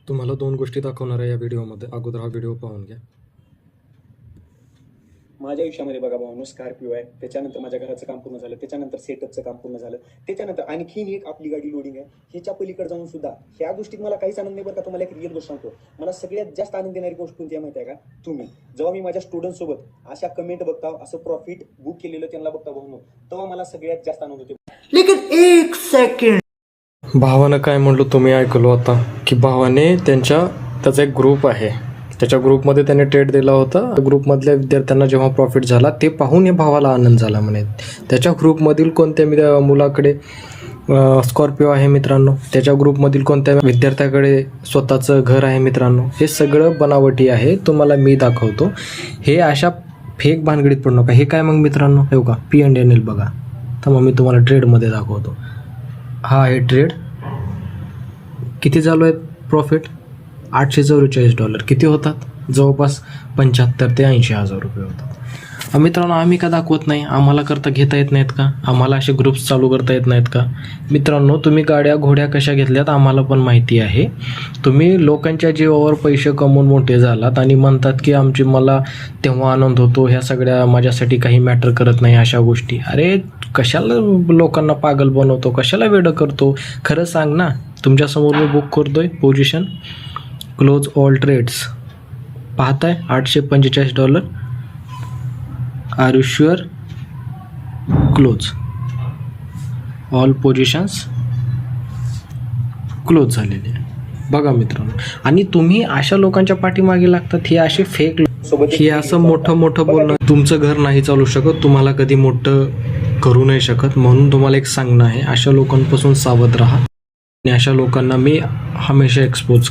तुम्हाला दोन गोष्टी दाखवणार आहे या व्हिडिओमध्ये. अगोदर हा व्हिडिओ पाहून घ्या. माझ्या आयुष्यामध्ये बघा भावानो, स्कॉर्पिओ आहे, त्याच्यानंतर माझ्या घराचं काम पूर्ण झालं, त्याच्यानंतर सेटअपचं काम पूर्ण झालं, त्याच्यानंतर आणखीन एक आपली गाडी लोडिंग आहे. ह्याच्या पलीकडे जाऊन सुद्धा ह्या गोष्टीत मला काहीच आनंद नाही बरं का. तुम्हाला एक रिअल गोष्ट सांगतो, मला सगळ्यात जास्त आनंद देणारी गोष्ट कोणती आहे माहिती आहे का? तुम्ही जेव्हा मी माझ्या स्टुडंट सोबत अशा कमेंट बघता, असं प्रॉफिट बुक केलेलं त्यांना बघता भावानो, तेव्हा मला सगळ्यात जास्त आनंद होतो. लेकिन एक सेकंड, भावानं काय म्हणलो तुम्ही ऐकलो आता, की भावाने त्याचा एक ग्रुप आहे, त्याच्या ग्रुपमध्ये त्याने ट्रेड दिला होता. ग्रुपमधल्या विद्यार्थ्यांना जेव्हा प्रॉफिट झाला ते पाहून या भावाला आनंद झाला म्हणे. त्याच्या ग्रुपमधील कोणत्या मुलाकडे स्कॉर्पिओ आहे मित्रांनो, त्याच्या ग्रुपमधील कोणत्या विद्यार्थ्याकडे स्वतःचं घर आहे मित्रांनो, हे सगळं बनावटी आहे. तुम्हाला मी दाखवतो. हे अशा फेक भानगडीत पडू नका. हे काय मग मित्रांनो, हे का P&L बघा. तर मग मी तुम्हाला ट्रेडमध्ये दाखवतो. हा आहे ट्रेड. किती चालू आहे प्रॉफिट? $844. किती होतात? जवळपास 75 ते 80 हजार रुपये होतात. मित्रांनो, आम्ही का दाखवत नाही? आम्हाला करता घेता येत नाहीत का? आम्हाला असे ग्रुप्स चालू करता येत नाहीत का? मित्रांनो, तुम्ही गाड्या घोड्या कशा घेतल्यात आम्हाला पण माहिती आहे. तुम्ही लोकांच्या जीवावर पैसे कमवून मोठे झालात आणि म्हणतात की मला तेव्हा आनंद होतो, ह्या सगळ्या माझ्यासाठी काही मॅटर करत नाही अशा गोष्टी. अरे कशाला लोकांना पागल बनवतो, कशाला वेडं करतो? खरं सांग ना. तुमच्यासमोर मी बुक करतोय पोझिशन, क्लोज ऑल ट्रेड्स पाहताय, $845. Are you sure? Close all positions close झालेले आहे बघा मित्रांनो. आणि तुम्ही अशा लोकांच्या पाठीमागे लागतात, हे असे फेक सोबत हे असं मोठं बोलणं. तुमचं घर नाही चालू शकत, तुम्हाला कधी मोठं करू नाही शकत. म्हणून तुम्हाला एक सांगणं आहे, अशा लोकांपासून सावध राहा. आणि अशा लोकांना मी हमेशा एक्सपोज